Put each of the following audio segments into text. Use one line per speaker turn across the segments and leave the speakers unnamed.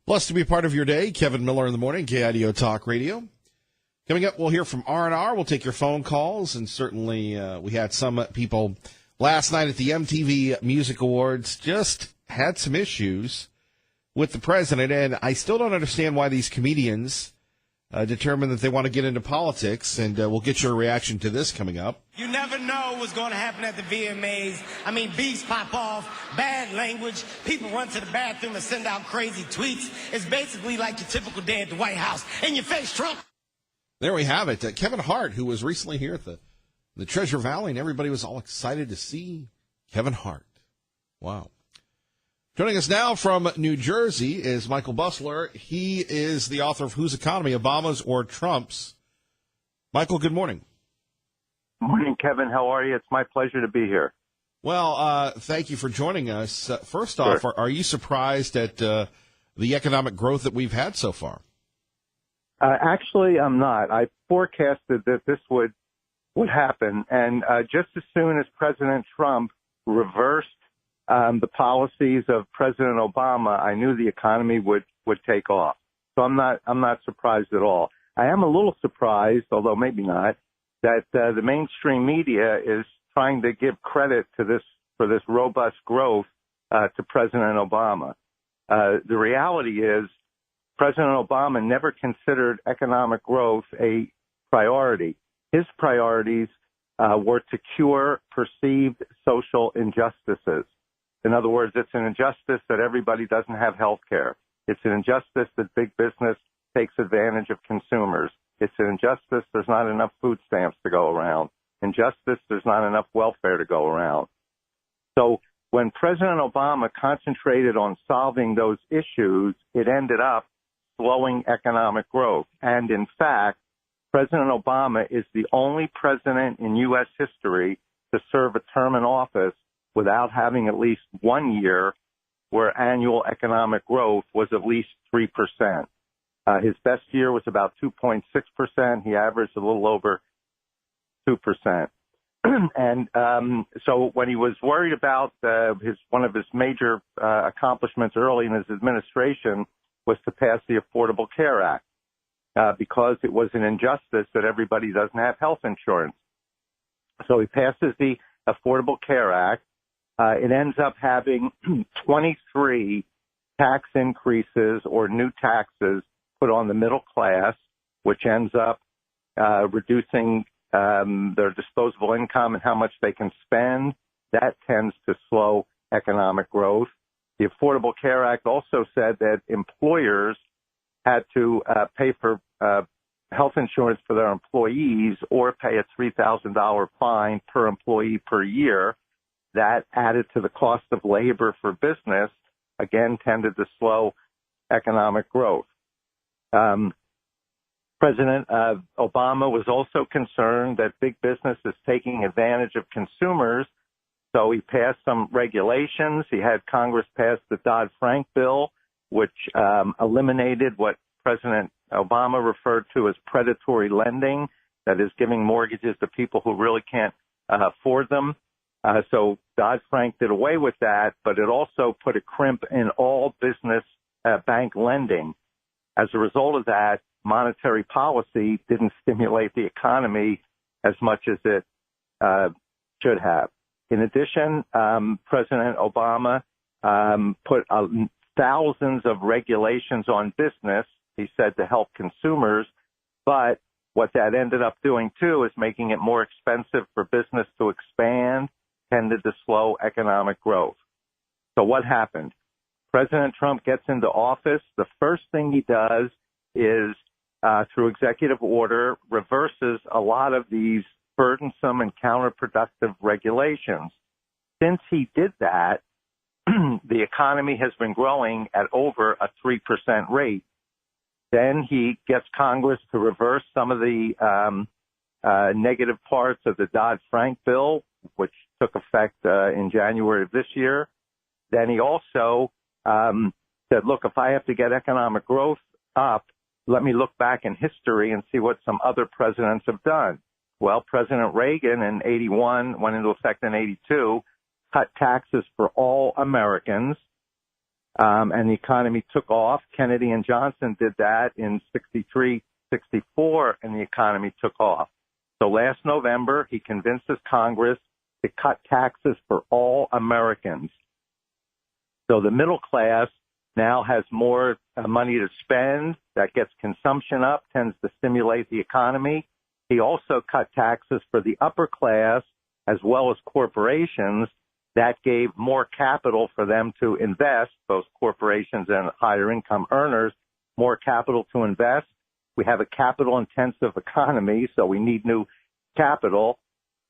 Blessed to be part of your day. Kevin Miller in the morning, KIDO Talk Radio. Coming up, we'll hear from R&R. We'll take your phone calls, and certainly we had some people last night at the MTV Music Awards just had some issues with the president, and I still don't understand why these comedians determined that they want to get into politics, and we'll get your reaction to this coming up.
You never know what's going to happen at the VMAs. I mean, beats pop off, bad language, people run to the bathroom and send out crazy tweets. It's basically like your typical day at the White House. In your face, Trump.
There we have it. Kevin Hart, who was recently here at the Treasure Valley, and everybody was all excited to see Kevin Hart. Wow. Joining us now from New Jersey is Michael Busler. He is the author of Whose Economy, Obama's or Trump's? Michael, good morning.
Morning, Kevin. How are you? It's my pleasure to be here.
Well, thank you for joining us. First off,
Sure.
are you surprised at the economic growth that we've had so far?
Actually, I'm not. I forecasted that this would happen, and just as soon as President Trump reversed the policies of President Obama, I knew the economy would take off. So I'm not surprised at all. I am a little surprised, although maybe not, that the mainstream media is trying to give credit to for this robust growth to President Obama. The reality is President Obama never considered economic growth a priority. His priorities were to cure perceived social injustices. In other words, it's an injustice that everybody doesn't have health care. It's an injustice that big business takes advantage of consumers. It's an injustice there's not enough food stamps to go around. Injustice there's not enough welfare to go around. So when President Obama concentrated on solving those issues, it ended up slowing economic growth. And in fact, President Obama is the only president in U.S. history to serve a term in office without having at least 1 year where annual economic growth was at least 3%. His best year was about 2.6%. He averaged a little over 2%. And so when he was worried about one of his major accomplishments early in his administration was to pass the Affordable Care Act because it was an injustice that everybody doesn't have health insurance. So he passes the Affordable Care Act. It ends up having 23 tax increases or new taxes put on the middle class, which ends up reducing their disposable income and how much they can spend. That tends to slow economic growth. The Affordable Care Act also said that employers had to pay for health insurance for their employees or pay a $3,000 fine per employee per year. That added to the cost of labor for business, again, tended to slow economic growth. President Obama was also concerned that big business is taking advantage of consumers, so he passed some regulations. He had Congress pass the Dodd-Frank bill, which eliminated what President Obama referred to as predatory lending, that is giving mortgages to people who really can't afford them. So Dodd-Frank did away with that, but it also put a crimp in all business bank lending. As a result of that, monetary policy didn't stimulate the economy as much as it should have. In addition, President Obama put thousands of regulations on business, he said, to help consumers, but what that ended up doing, too, is making it more expensive for business to expand, tended to slow economic growth. So what happened? President Trump gets into office. The first thing he does is, through executive order, reverses a lot of these burdensome and counterproductive regulations. Since he did that, the economy has been growing at over a 3% rate. Then he gets Congress to reverse some of the negative parts of the Dodd-Frank bill, which took effect in January of this year. Then he also said, look, if I have to get economic growth up, let me look back in history and see what some other presidents have done. Well, President Reagan in 81 went into effect in 82, cut taxes for all Americans, and the economy took off. Kennedy and Johnson did that in 63, 64, and the economy took off. So last November, he convinced his Congress to cut taxes for all Americans. So the middle class now has more money to spend. That gets consumption up, tends to stimulate the economy. He also cut taxes for the upper class as well as corporations. That gave more capital for them to invest, both corporations and higher income earners, more capital to invest. We have a capital-intensive economy, so we need new capital.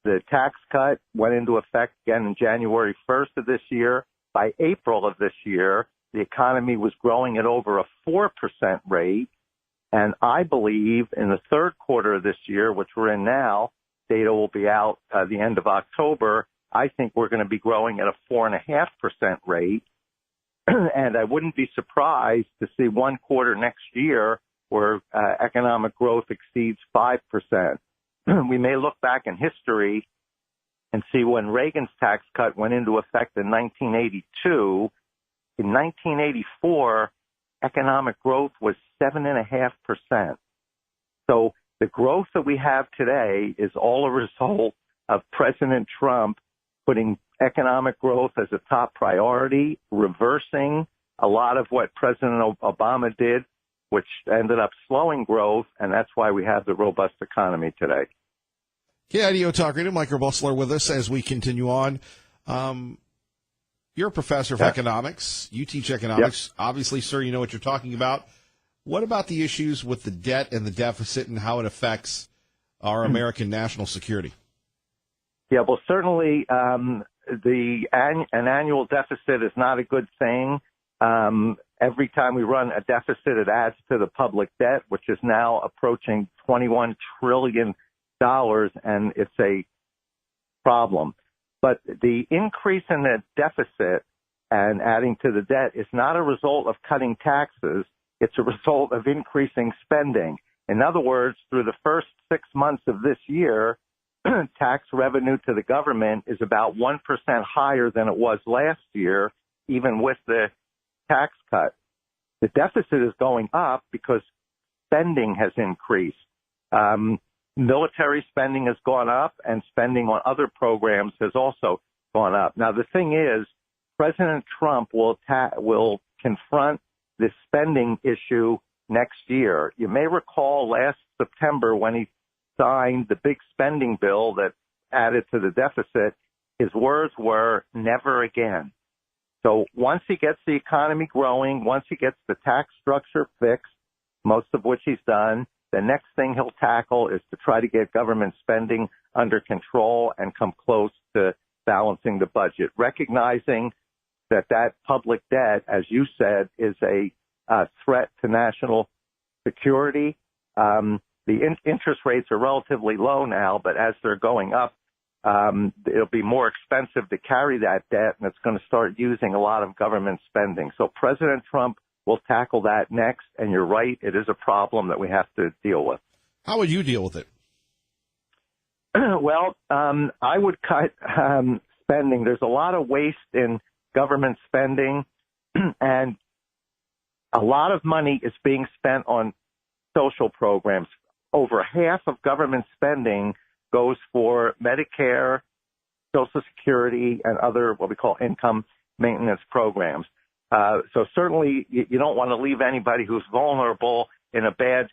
The tax cut went into effect again in January 1st of this year. By April of this year, the economy was growing at over a 4% rate. And I believe in the third quarter of this year, which we're in now, data will be out the end of October. I think we're going to be growing at a 4.5% rate. And I wouldn't be surprised to see one quarter next year where economic growth exceeds 5%. We may look back in history and see when Reagan's tax cut went into effect in 1982. In 1984, economic growth was 7.5%. So the growth that we have today is all a result of President Trump putting economic growth as a top priority, reversing a lot of what President Obama did, which ended up slowing growth, and that's why we have the robust economy today.
KIDO Talk Radio, Michael Bustler with us as we continue on. You're a professor of economics. You teach economics. Yep. Obviously, sir, you know what you're talking about. What about the issues with the debt and the deficit and how it affects our American national security?
Yeah, well, certainly an annual deficit is not a good thing. Every time we run a deficit, it adds to the public debt, which is now approaching $21 trillion, and it's a problem. But the increase in the deficit and adding to the debt is not a result of cutting taxes. It's a result of increasing spending. In other words, through the first 6 months of this year, tax revenue to the government is about 1% higher than it was last year, even with the tax cut. The deficit is going up because spending has increased. Military spending has gone up, and spending on other programs has also gone up. Now, the thing is, President Trump will confront this spending issue next year. You may recall last September when he signed the big spending bill that added to the deficit, his words were never again. So once he gets the economy growing, once he gets the tax structure fixed, most of which he's done, the next thing he'll tackle is to try to get government spending under control and come close to balancing the budget, recognizing that public debt, as you said, is a threat to national security. The interest rates are relatively low now, but as they're going up, it'll be more expensive to carry that debt, and it's going to start using a lot of government spending. So President Trump will tackle that next, and you're right, it is a problem that we have to deal with.
How would you deal with it?
Well, I would cut spending. There's a lot of waste in government spending, and a lot of money is being spent on social programs. Over half of government spending goes for Medicare, Social Security, and other what we call income maintenance programs. So certainly you don't want to leave anybody who's vulnerable in a bad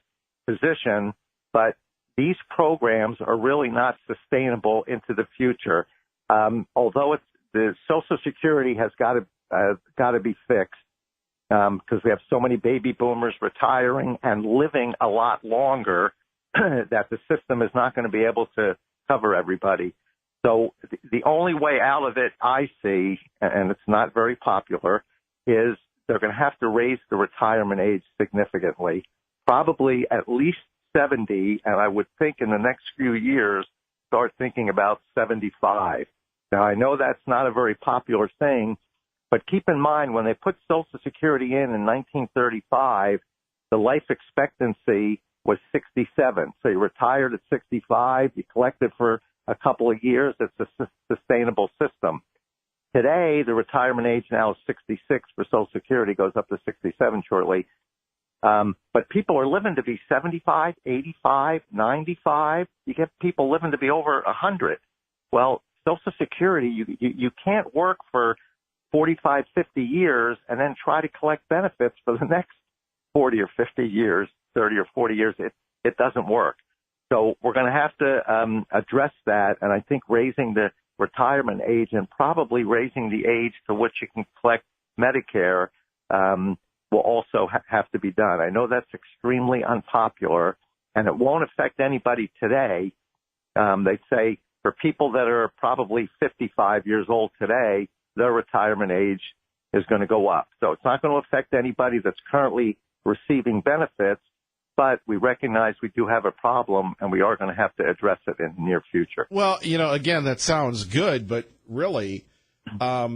position, but these programs are really not sustainable into the future. Although the Social Security has got to be fixed because we have so many baby boomers retiring and living a lot longer that the system is not going to be able to cover everybody. So the only way out of it I see, and it's not very popular, is they're going to have to raise the retirement age significantly, probably at least 70, and I would think in the next few years start thinking about 75. Now, I know that's not a very popular thing, but keep in mind when they put Social Security in 1935, the life expectancy was 67. So you retired at 65, you collected for a couple of years. It's a sustainable system. Today, the retirement age now is 66 for Social Security, goes up to 67 shortly. But people are living to be 75, 85, 95. You get people living to be over 100. Well, Social Security, you can't work for 45, 50 years and then try to collect benefits for the next 40 or 50 years, 30 or 40 years. It doesn't work. So we're going to have to address that, and I think raising the retirement age and probably raising the age to which you can collect Medicare will also have to be done. I know that's extremely unpopular, and it won't affect anybody today. They say for people that are probably 55 years old today, their retirement age is going to go up. So it's not going to affect anybody that's currently receiving benefits, but we recognize we do have a problem, and we are going to have to address it in the near future.
Well, again, that sounds good, but really,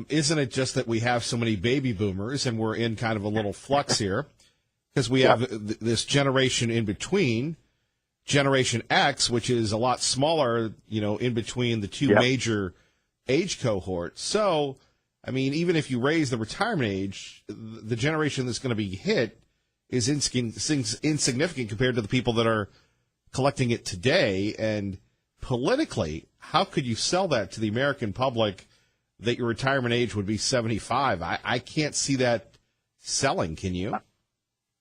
isn't it just that we have so many baby boomers, and we're in kind of a little flux here, because we have this generation in between, Generation X, which is a lot smaller, in between the two major age cohorts. So, I mean, even if you raise the retirement age, the generation that's going to be hit is insignificant compared to the people that are collecting it today. And politically, how could you sell that to the American public that your retirement age would be 75? I can't see that selling. Can you?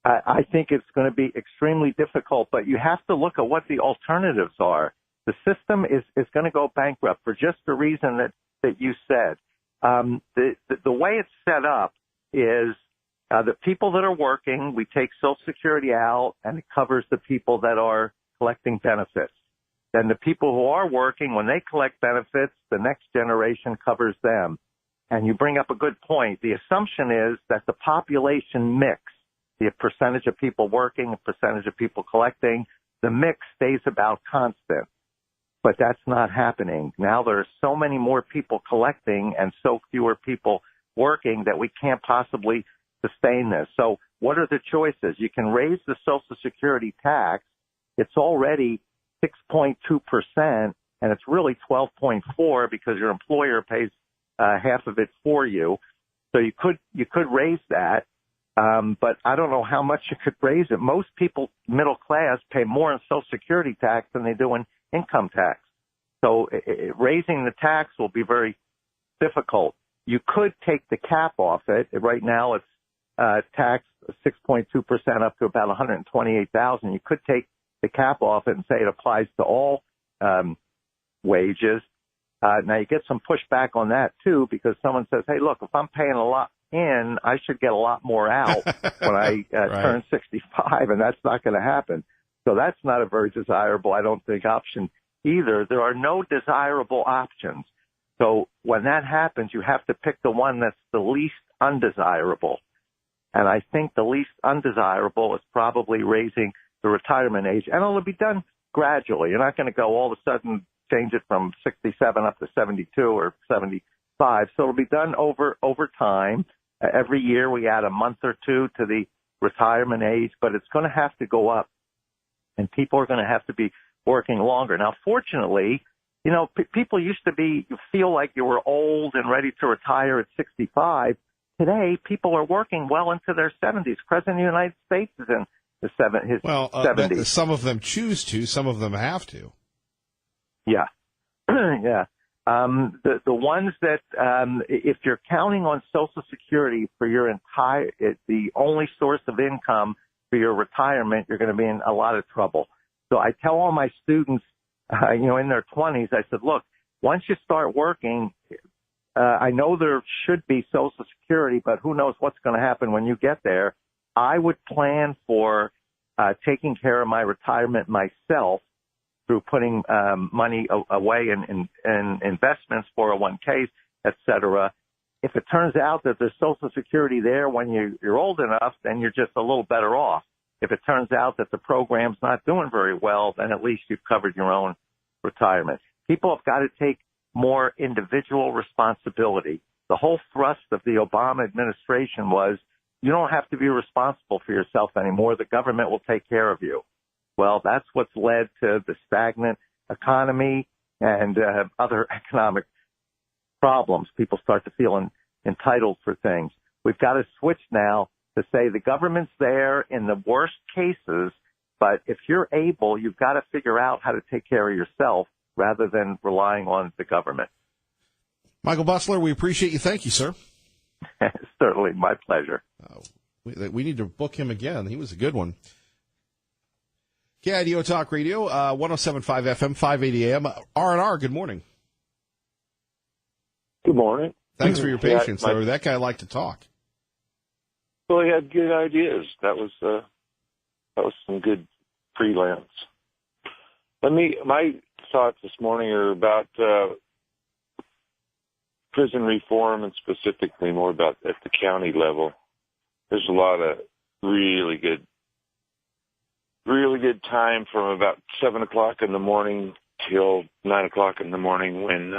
I think it's going to be extremely difficult, but you have to look at what the alternatives are. The system is going to go bankrupt for just the reason that you said. The way it's set up is the people that are working, we take Social Security out, and it covers the people that are collecting benefits. Then the people who are working, when they collect benefits, the next generation covers them. And you bring up a good point. The assumption is that the population mix, the percentage of people working, the percentage of people collecting, the mix stays about constant. But that's not happening. Now there are so many more people collecting and so fewer people working that we can't possibly sustain this. So what are the choices? You can raise the Social Security tax. It's already 6.2%, and it's really 12.4 because your employer pays half of it for you. So you could raise that, but I don't know how much you could raise it. Most people, middle class, pay more in Social Security tax than they do in income tax. So raising the tax will be very difficult. You could take the cap off it. Right now it's taxed 6.2% up to about $128,000. You could take the cap off it and say it applies to all wages. Now you get some pushback on that too, because someone says, hey, look, if I'm paying a lot in, I should get a lot more out when I turn 65, and that's not going to happen. So that's not a very desirable, I don't think, option either. There are no desirable options. So when that happens, you have to pick the one that's the least undesirable. And I think the least undesirable is probably raising the retirement age. And it'll be done gradually. You're not going to go all of a sudden change it from 67 up to 72 or 75. So it'll be done over time. Every year we add a month or two to the retirement age, but it's going to have to go up. And people are going to have to be working longer. Now, fortunately, people used to feel like you were old and ready to retire at 65. Today, people are working well into their 70s. President of the United States is in his 70s.
Some of them choose to. Some of them have to.
Yeah. Yeah. The ones that, if you're counting on Social Security for your the only source of income for your retirement, you're going to be in a lot of trouble. So I tell all my students, in their 20s, I said, look, once you start working, I know there should be Social Security, but who knows what's going to happen when you get there. I would plan for taking care of my retirement myself through putting money away in investments, 401ks, et cetera. If it turns out that there's Social Security there when you're old enough, then you're just a little better off. If it turns out that the program's not doing very well, then at least you've covered your own retirement. People have got to take more individual responsibility. The whole thrust of the Obama administration was you don't have to be responsible for yourself anymore. The government will take care of you. Well, that's what's led to the stagnant economy and other economic problems. People start to feel entitled for things. We've got to switch now to say the government's there in the worst cases, but if you're able, you've got to figure out how to take care of yourself rather than relying on the government.
Michael Busler, we appreciate you. Thank you, sir.
Certainly, my pleasure.
We need to book him again. He was a good one. KIDO Talk Radio, 107.5 FM, 580 AM. R&R, good morning.
Good morning.
Thanks for your patience.
Yeah,
That guy liked to talk.
Well, he had good ideas. That was some good freelance. My thoughts this morning are about prison reform, and specifically more about at the county level. There's a lot of really good time from about 7 o'clock in the morning till 9 o'clock in the morning when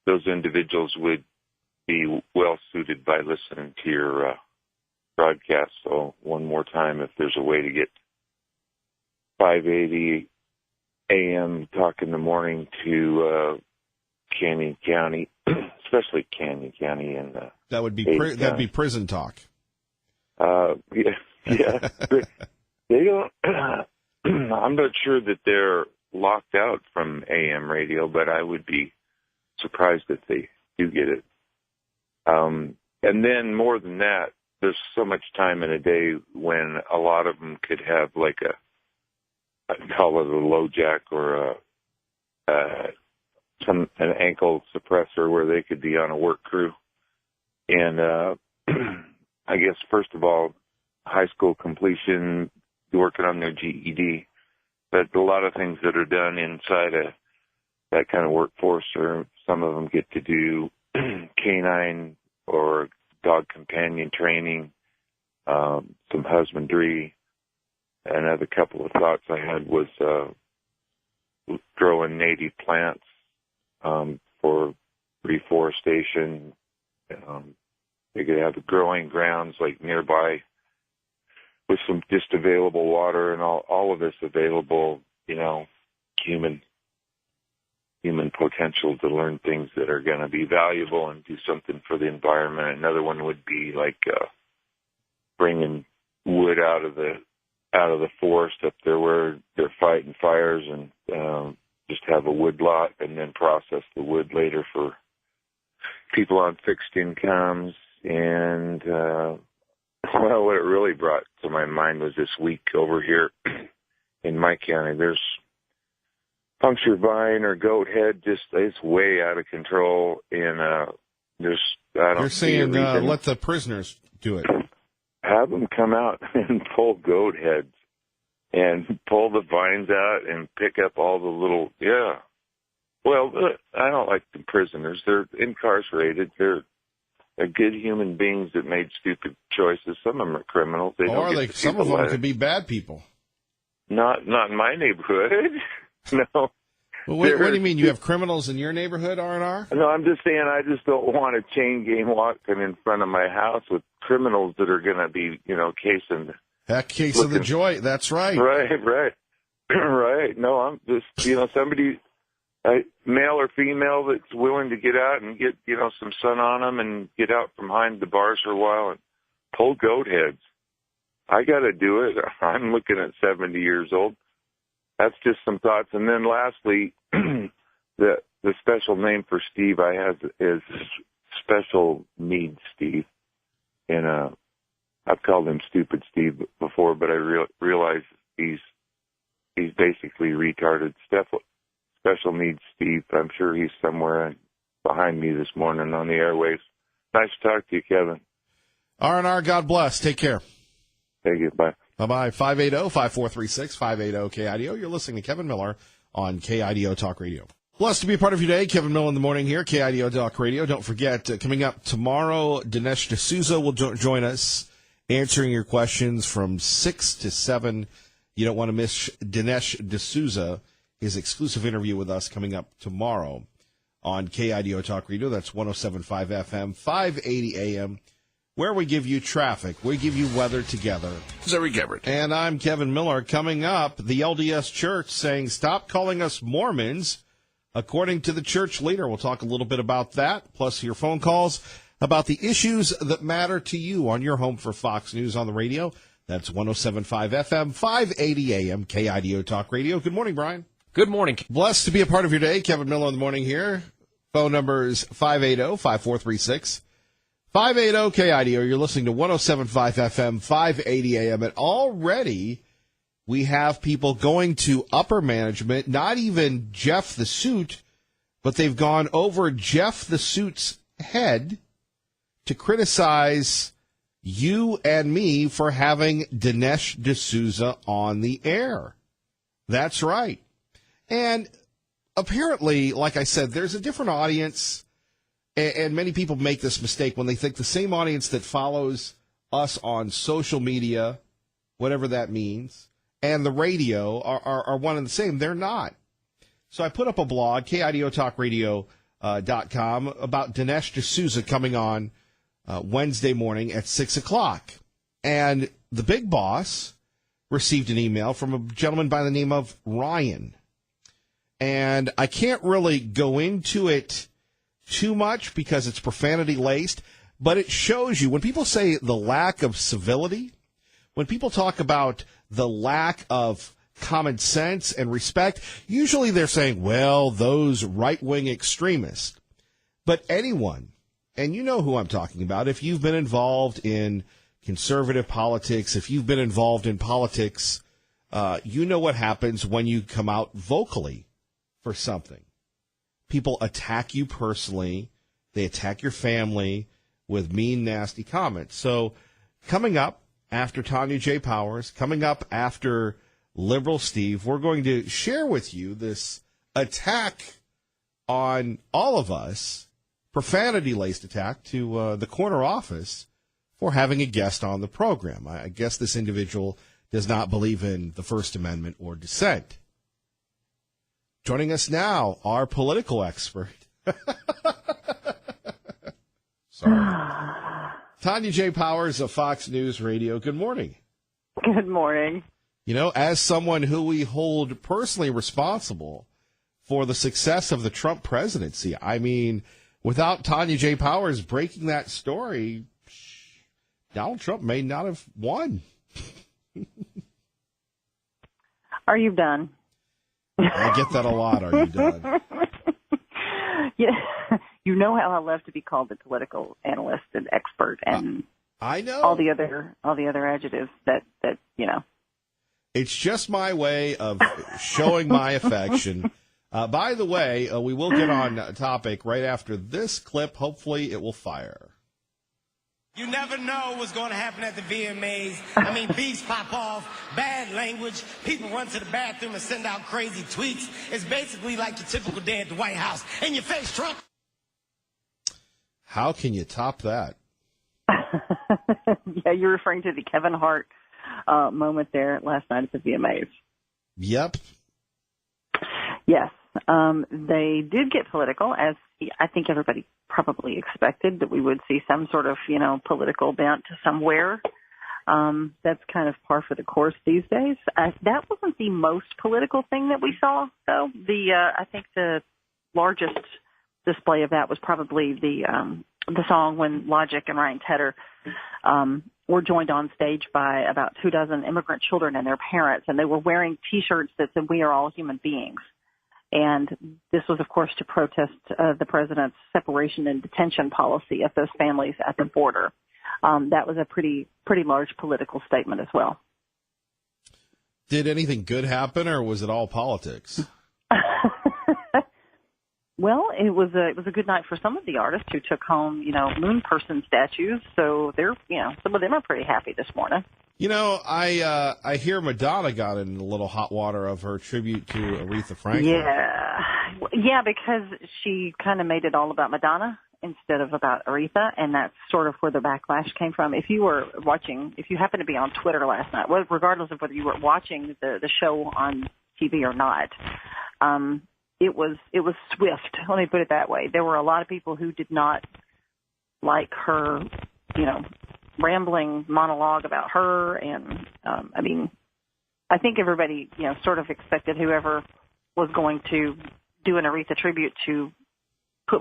those individuals would be well suited by listening to your broadcast. So one more time, if there's a way to get 580 AM Talk in the morning to Canyon County, especially Canyon County, and
that would be that'd be prison talk.
Yeah. They don't. I'm not sure that they're locked out from AM radio, but I would be surprised if they do get it. And then more than that, there's so much time in a day when a lot of them could have like I'd call it a low jack or an ankle suppressor where they could be on a work crew. And I guess, first of all, high school completion, working on their GED, but a lot of things that are done inside that kind of workforce, or some of them get to do canine or dog companion training, some husbandry. Another couple of thoughts I had was growing native plants for reforestation. They could have growing grounds like nearby with some just available water and all of this available, human potential to learn things that are going to be valuable and do something for the environment. Another one would be like bringing wood out of the forest up there where they're fighting fires, and just have a wood lot and then process the wood later for people on fixed incomes. And well, what it really brought to my mind was this week over here in my county, there's puncture vine or goat head, it's way out of control. And I don't
You're saying let the prisoners do it.
Have them come out and pull goat heads and pull the vines out and pick up all the little, Well, I don't like the prisoners. They're incarcerated. They're good human beings that made stupid choices. Some of them are criminals.
Some of them could be bad people.
Not in my neighborhood. No.
Well, what do you mean? You have criminals in your neighborhood, R&R?
No, I'm just saying I just don't want a chain gang walking in front of my house with criminals that are going to be, casing.
That case of the joy. That's right.
Right. Right. No, I'm just, somebody, male or female, that's willing to get out and get, some sun on them and get out from behind the bars for a while and pull goat heads. I got to do it. I'm looking at 70 years old. That's just some thoughts. And then lastly, the special name for Steve I have is Special Needs Steve. And I've called him Stupid Steve before, but I realize he's basically retarded. Special Needs Steve. I'm sure he's somewhere behind me this morning on the airwaves. Nice to talk to you, Kevin.
R&R, God bless. Take care.
Thank you. Bye.
Bye-bye. 580-5436, 580-KIDO. You're listening to Kevin Miller on KIDO Talk Radio. Blessed to be a part of your day. Kevin Miller in the morning here, KIDO Talk Radio. Don't forget, coming up tomorrow, Dinesh D'Souza will join us answering your questions from 6 to 7. You don't want to miss Dinesh D'Souza, his exclusive interview with us coming up tomorrow on KIDO Talk Radio. That's 107.5 FM, 580 AM. Where we give you traffic, we give you weather together.
Zeri Gabbard.
And I'm Kevin Miller. Coming up, the LDS Church saying, stop calling us Mormons. according to the church leader. We'll talk a little bit about that, plus your phone calls about the issues that matter to you on your home for Fox News on the radio. That's 107.5 FM, 580 AM, KIDO Talk Radio. Good morning, Brian.
Good morning.
Blessed to be a part of your day. Kevin Miller in the morning here. Phone number is 580-5436. 580 KIDO. You're listening to 107.5 FM, 580 AM. And already we have people going to upper management, not even Jeff the Suit, but they've gone over Jeff the Suit's head to criticize you and me for having Dinesh D'Souza on the air. That's right. And apparently, like I said, there's a different audience, and many people make this mistake when they think the same audience that follows us on social media, whatever that means, and the radio are one and the same. They're not. So I put up a blog, KIDOTalkRadio.com, about Dinesh D'Souza coming on Wednesday morning at 6 o'clock. And the big boss received an email from a gentleman by the name of Ryan. And I can't really go into it too much because it's profanity-laced, but it shows you, when people say the lack of civility, when people talk about the lack of common sense and respect, usually they're saying, well, those right-wing extremists. But anyone, and you know who I'm talking about, if you've been involved in conservative politics, if you've been involved in politics, you know what happens when you come out vocally for something. People attack you personally. They attack your family with mean, nasty comments. So coming up after Tanya J. Powers, coming up after Liberal Steve, we're going to share with you this attack on all of us, profanity-laced attack to the corner office for having a guest on the program. I guess this individual does not believe in the First Amendment or dissent. Joining us now, our political expert. Sorry. Tanya J. Powers of Fox News Radio. Good morning.
Good morning.
You know, as someone who we hold personally responsible for the success of the Trump presidency, I mean, without Tanya J. Powers breaking that story, Donald Trump may not have won.
Are you done?
I get that a lot. Are you done?
Yeah, you know how I love to be called a political analyst and expert, and
I know
all the other adjectives that you know.
It's just my way of showing my affection. By the way, we will get on topic right after this clip. Hopefully, it will fire.
You never know what's going to happen at the VMAs. I mean, beefs pop off, bad language, people run to the bathroom and send out crazy tweets. It's basically like your typical day at the White House. In your face, Trump.
How can you top that?
Yeah, you're referring to the Kevin Hart moment there last night at the VMAs.
Yep.
Yes. They did get political, as I think everybody probably expected, that we would see some sort of, political bent somewhere. That's kind of par for the course these days. That wasn't the most political thing that we saw, though. I think the largest display of that was probably the song when Logic and Ryan Tedder were joined on stage by about 24 immigrant children and their parents, and they were wearing T-shirts that said, "We are all human beings." And this was, of course, to protest the president's separation and detention policy of those families at the border. That was a pretty large political statement as well.
Did anything good happen, or was it all politics?
Well, it was a good night for some of the artists who took home, moon person statues. So they're, some of them are pretty happy this morning.
I hear Madonna got in a little hot water of her tribute to Aretha Franklin.
Yeah, because she kind of made it all about Madonna instead of about Aretha, and that's sort of where the backlash came from. If you happened to be on Twitter last night, regardless of whether you were watching the show on TV or not, it was swift. Let me put it that way. There were a lot of people who did not like her, rambling monologue about her, and I think everybody, sort of expected whoever was going to do an Aretha tribute to put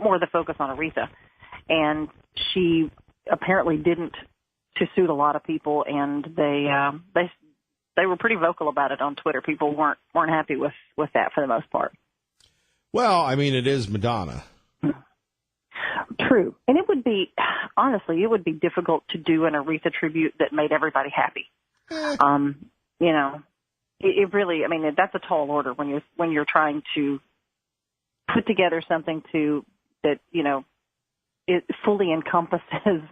more of the focus on Aretha. And she apparently didn't, to suit a lot of people, and they were pretty vocal about it on Twitter. People weren't happy with that for the most part.
Well, I mean, it is Madonna.
True. And it would be difficult to do an Aretha tribute that made everybody happy. You know, it really, I mean, that's a tall order when you're trying to put together something that, you know, it fully encompasses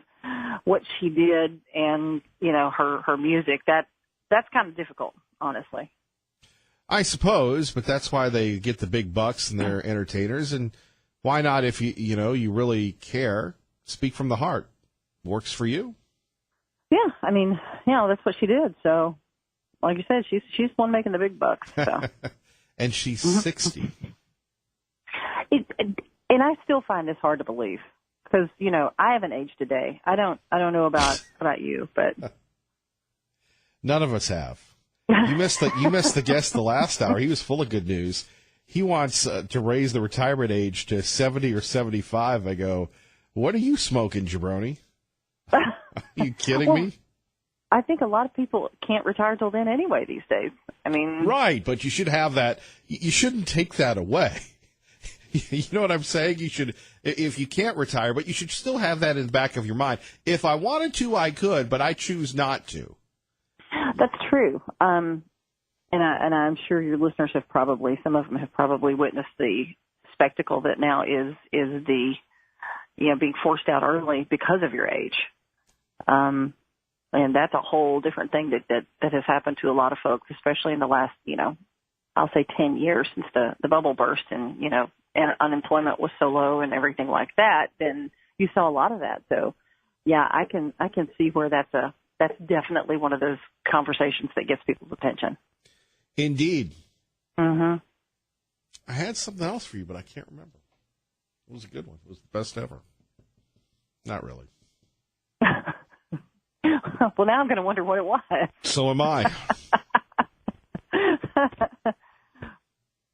what she did and, you know, her music. That's kind of difficult, honestly.
I suppose, but that's why they get the big bucks and they're entertainers. And why not, if you really care, speak from the heart? Works for you.
Yeah, I mean, that's what she did. So, like you said, she's the one making the big bucks. So.
And she's 60.
And I still find this hard to believe because, you know, I haven't aged a day. I don't know about you, but
none of us have. You missed the guest the last hour. He was full of good news. He wants to raise the retirement age to 70 or 75. I go, what are you smoking, jabroni? Are you kidding me?
I think a lot of people can't retire till then anyway these days. I mean,
right, but you should have that. You shouldn't take that away. You know what I'm saying? You should, if you can't retire, but you should still have that in the back of your mind. If I wanted to, I could, but I choose not to.
That's true. And I'm sure your listeners have some of them have probably witnessed the spectacle that now is the, you know, being forced out early because of your age. And that's a whole different thing that has happened to a lot of folks, especially in the last, you know, I'll say 10 years since the bubble burst and, you know, and unemployment was so low and everything like that. Then you saw a lot of that. So yeah, I can see where that's definitely one of those conversations that gets people's attention.
Indeed.
Mm-hmm.
I had something else for you, but I can't remember. It was a good one. It was the best ever. Not really.
Well, now I'm going to wonder what it was.
So am I.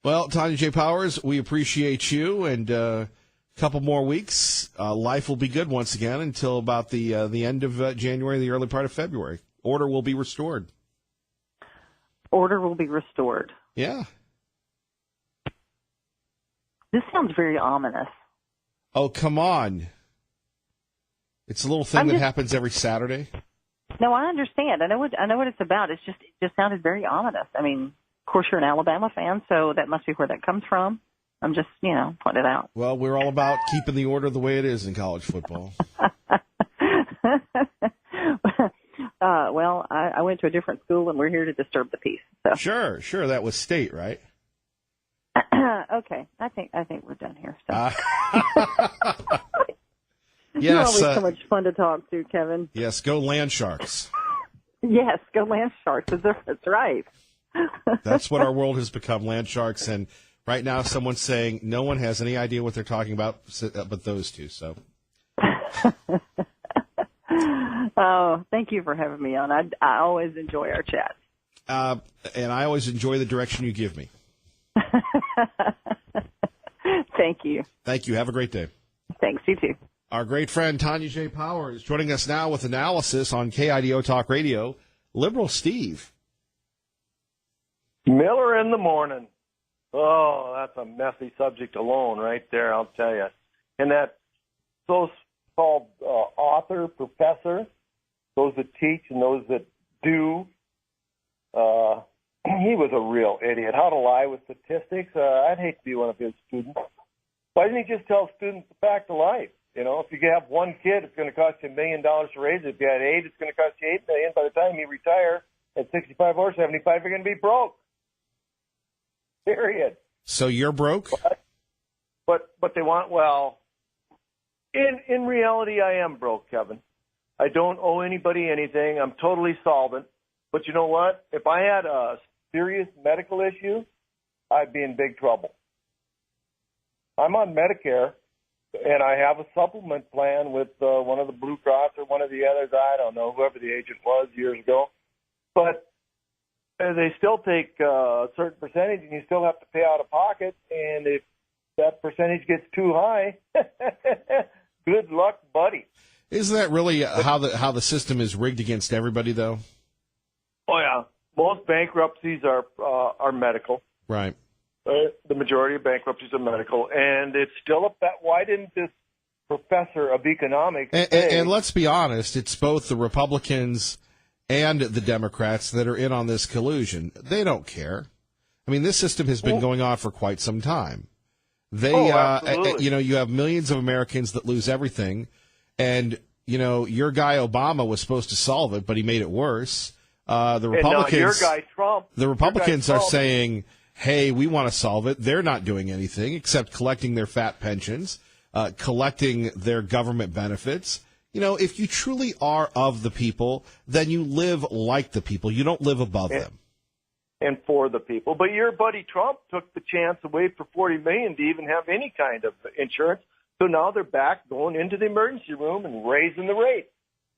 Well, Tanya J. Powers, we appreciate you, and a couple more weeks. Life will be good once again until about the end of January, the early part of February. Order will be restored.
Order will be restored.
Yeah.
This sounds very ominous.
Oh, come on. It's a little thing that happens every Saturday.
No, I understand. I know what it's about. It just sounded very ominous. I mean, of course, you're an Alabama fan, so that must be where that comes from. I'm just, you know, pointing it out.
Well, we're all about keeping the order the way it is in college football.
Well, I went to a different school, and we're here to disturb the peace. So.
Sure. That was State, right?
Okay. I think we're done here. So.
Yes.
You're always so much fun to talk to, Kevin.
Yes, go Land Sharks.
Yes, go Land Sharks. That's right.
That's what our world has become, Land Sharks. And right now someone's saying no one has any idea what they're talking about but those two. So.
Oh, thank you for having me on. I always enjoy our chat.
And I always enjoy the direction you give me.
Thank you.
Thank you. Have a great day.
Thanks. You too.
Our great friend Tanya J. Powers joining us now with analysis on KIDO Talk Radio. Liberal Steve.
Miller in the morning. Oh, that's a messy subject alone right there, I'll tell you. And that so-called author, professor, those that teach and those that do, he was a real idiot. How to lie with statistics. I'd hate to be one of his students. Why didn't he just tell students the fact of life? You know, if you have one kid, it's going to cost you $1 million to raise it. If you had 8, it's going to cost you $8 million. By the time you retire at 65 or 75, you're going to be broke. Period.
So you're broke?
But they want, well, in reality, I am broke, Kevin. I don't owe anybody anything. I'm totally solvent. But you know what? If I had a serious medical issue, I'd be in big trouble. I'm on Medicare, and I have a supplement plan with one of the Blue Cross or one of the others. I don't know, whoever the agent was years ago. But they still take a certain percentage, and you still have to pay out of pocket. And if that percentage gets too high, good luck, buddy.
Isn't that really how the system is rigged against everybody, though?
Oh yeah, most bankruptcies are medical.
Right.
The majority of bankruptcies are medical, and it's still a bet. Why didn't this professor of economics
and let's be honest, it's both the Republicans and the Democrats that are in on this collusion. They don't care. I mean, this system has been going on for quite some time. You have millions of Americans that lose everything, and your guy Obama was supposed to solve it, but he made it worse. The Republicans,
your guy Trump,
are saying, hey, we want to solve it. They're not doing anything except collecting their fat pensions, collecting their government benefits. If you truly are of the people, then you live like the people. You don't live above them.
And for the people. But your buddy Trump took the chance away for $40 million to even have any kind of insurance. So now they're back going into the emergency room and raising the rate.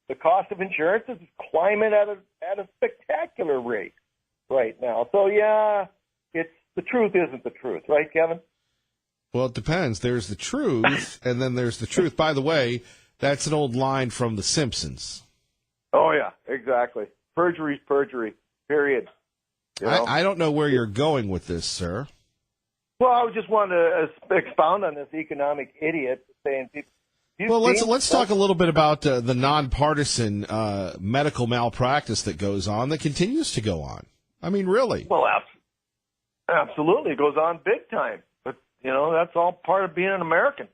The cost of insurance is climbing at a spectacular rate right now. So, yeah, the truth isn't the truth. Right, Kevin?
Well, it depends. There's the truth, and then there's the truth. By the way, that's an old line from The Simpsons.
Oh, yeah, exactly. Perjury's perjury, period.
I don't know where you're going with this, sir.
Well, I just wanted to expound on this economic idiot saying people.
Well, let's talk a little bit about the nonpartisan medical malpractice that goes on, that continues to go on. I mean, really.
Well, absolutely, it goes on big time. But that's all part of being an American.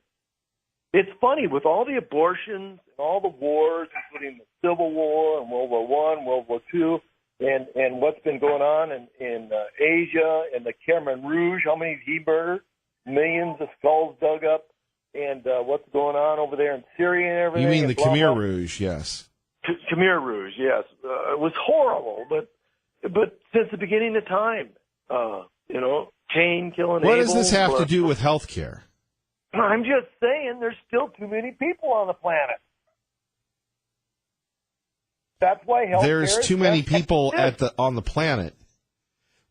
It's funny with all the abortions and all the wars, including the Civil War and World War I, World War II. And what's been going on in Asia and the Khmer Rouge, how many he murdered, millions of skulls dug up, and what's going on over there in Syria and everything.
You mean the Khmer Rouge, yes.
Khmer Rouge, yes. It was horrible, but since the beginning of time, Cain killing Abel.
What does this have to do with health care?
I'm just saying there's still too many people on the planet. That's why health
there's too many people on the planet.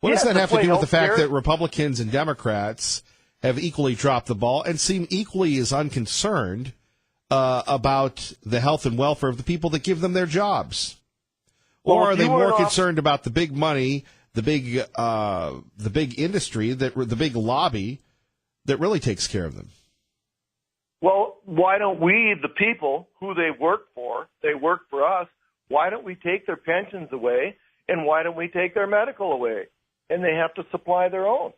What does that have to do with the fact that Republicans and Democrats have equally dropped the ball and seem equally as unconcerned about the health and welfare of the people that give them their jobs? Or are they more concerned about the big money, the big industry, the big lobby that really takes care of them?
Well, why don't we, the people who they work for us, why don't we take their pensions away, and why don't we take their medical away? And they have to supply their own.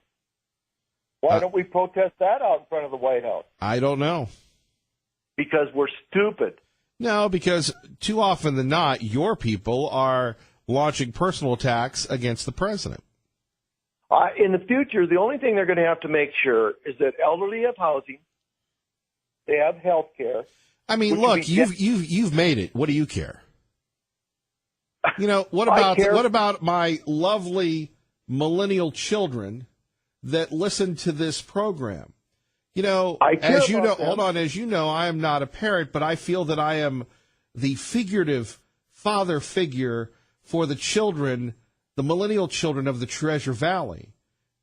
Why don't we protest that out in front of the White House?
I don't know.
Because we're stupid.
No, because too often than not, your people are launching personal attacks against the president.
In the future, the only thing they're going to have to make sure is that elderly have housing, they have health care.
I mean, look, you've made it. What do you care? What about my lovely millennial children that listen to this program? As you know, I am not a parent, but I feel that I am the figurative father figure for the children, the millennial children of the Treasure Valley.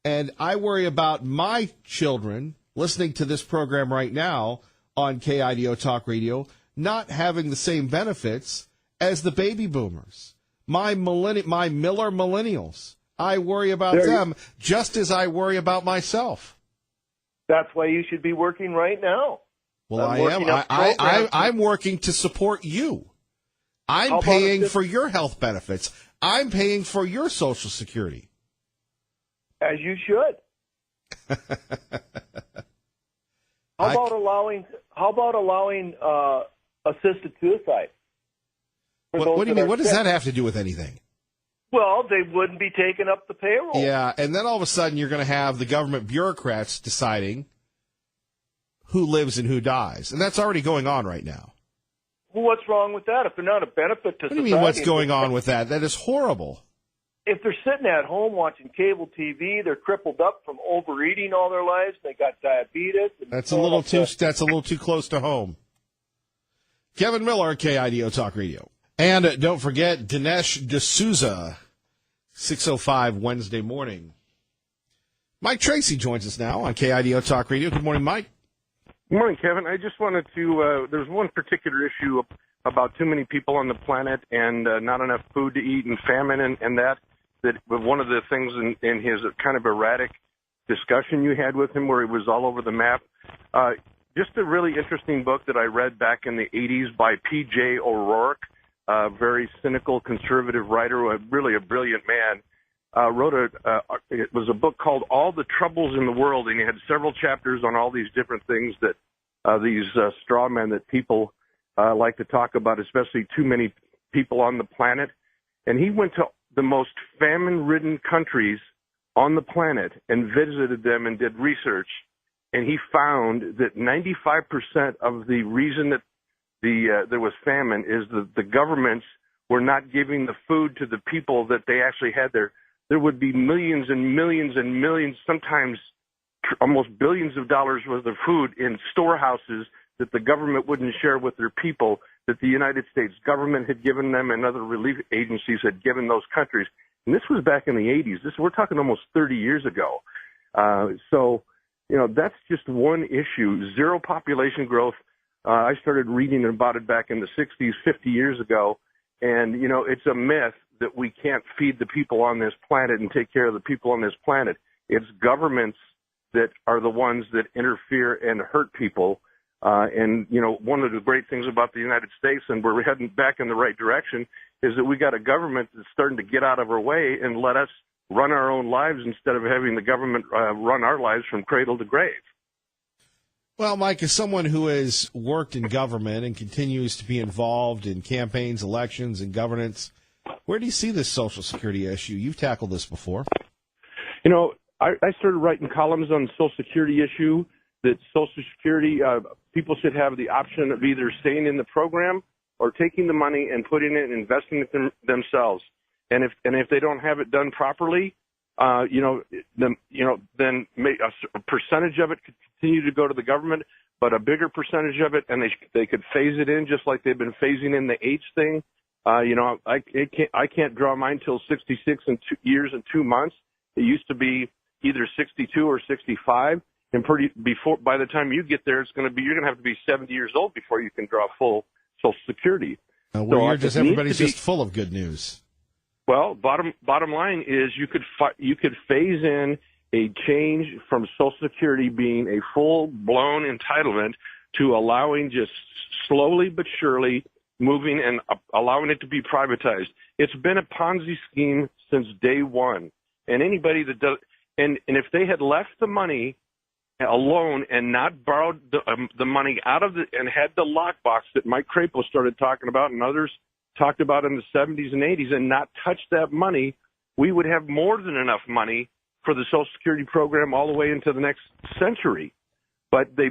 And I worry about my children listening to this program right now on KIDO Talk Radio not having the same benefits as the baby boomers, my Miller millennials. I worry about them just as I worry about myself.
That's why you should be working right now.
Well, I am. I'm working to support you. I'm paying for your health benefits. I'm paying for your Social Security.
As you should. How about allowing assisted suicide?
What do you mean? What does that have to do with anything?
Well, they wouldn't be taking up the payroll.
Yeah, and then all of a sudden you're going to have the government bureaucrats deciding who lives and who dies. And that's already going on right now.
Well, what's wrong with that? If they're not a benefit to society.
What do you mean what's going on with that? That is horrible.
If they're sitting at home watching cable TV, they're crippled up from overeating all their lives, they got diabetes.
That's a little too close to home. Kevin Miller, KIDO Talk Radio. And don't forget, Dinesh D'Souza 6:05 Wednesday morning. Mike Tracy joins us now on KIDO Talk Radio. Good morning, Mike.
Good morning, Kevin. I just wanted to, there's one particular issue about too many people on the planet and not enough food to eat and famine and that one of the things in his kind of erratic discussion you had with him where he was all over the map. Just a really interesting book that I read back in the 80s by P.J. O'Rourke, a very cynical conservative writer, really a brilliant man. It was a book called All the Troubles in the World, and he had several chapters on all these different things that these straw men that people like to talk about, especially too many people on the planet. And he went to the most famine-ridden countries on the planet and visited them and did research. And he found that 95% of the reason that there was famine is that the governments were not giving the food to the people that they actually had there. There would be millions and millions and millions, sometimes almost billions of dollars worth of food in storehouses that the government wouldn't share with their people, that the United States government had given them and other relief agencies had given those countries. And this was back in the 80s. We're talking almost 30 years ago. So, that's just one issue. Zero population growth. I started reading about it back in the 60s, 50 years ago. And, it's a myth that we can't feed the people on this planet and take care of the people on this planet. It's governments that are the ones that interfere and hurt people. And one of the great things about the United States, and we're heading back in the right direction, is that we got a government that's starting to get out of our way and let us run our own lives instead of having the government run our lives from cradle to grave.
Well, Mike, as someone who has worked in government and continues to be involved in campaigns, elections, and governance, where do you see this Social Security issue? You've tackled this before.
I started writing columns on the Social Security issue, that Social Security, people should have the option of either staying in the program or taking the money and putting it and investing it themselves. And if they don't have it done properly, then a percentage of it could continue to go to the government, but a bigger percentage of it, and they could phase it in just like they've been phasing in the H thing. I can't draw mine till 66 years and 2 months. It used to be either 62 or 65, and by the time you get there, you're going to have to be 70 years old before you can draw full Social Security.
Everybody's just full of good news.
Well, bottom line is you could phase in a change from Social Security being a full-blown entitlement to allowing just slowly but surely moving and allowing it to be privatized. It's been a Ponzi scheme since day one. And anybody that does, and if they had left the money alone and not borrowed the money out of and had the lockbox that Mike Crapo started talking about and others talked about in the 70s and 80s and not touched that money, we would have more than enough money for the Social Security program all the way into the next century. But they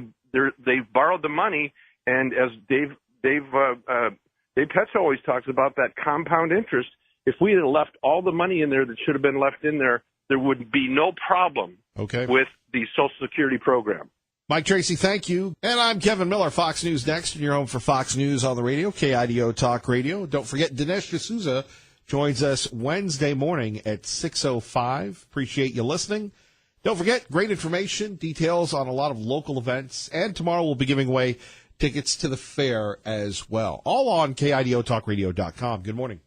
borrowed the money, and as Dave Petz always talks about, that compound interest. If we had left all the money in there that should have been left in there, there would be no problem with the Social Security program.
Mike Tracy, thank you. And I'm Kevin Miller, Fox News Next, and you're home for Fox News on the radio, KIDO Talk Radio. Don't forget, Dinesh D'Souza joins us Wednesday morning at 6:05. Appreciate you listening. Don't forget, great information, details on a lot of local events, and tomorrow we'll be giving away tickets to the fair as well. All on KIDOTalkRadio.com. Good morning.